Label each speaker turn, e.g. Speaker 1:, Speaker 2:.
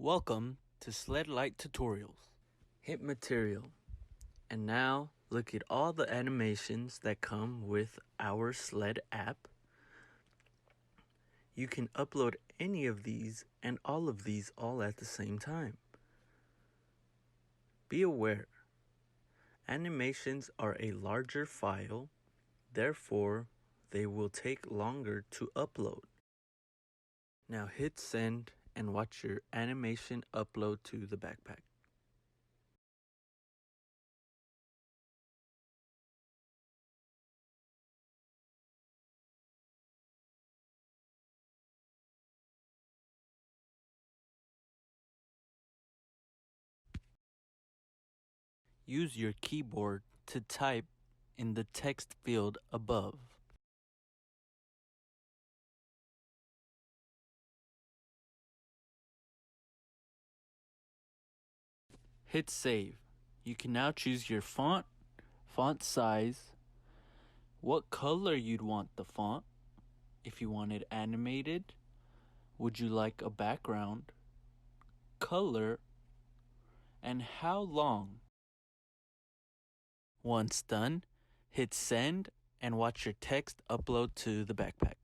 Speaker 1: Welcome to SLED Light tutorials. Hit material. And now look at all the animations that come with our SLED app. You can upload any of these and all of these all at the same time. Be aware, animations are a larger file, therefore they will take longer to upload. Now hit send and watch your animation upload to the backpack. Use your keyboard to type in the text field above. Hit save. You can now choose your font size, what color you'd want the font, if you want it animated, would you like a background, color, and how long. Once done, hit send and watch your text upload to the backpack.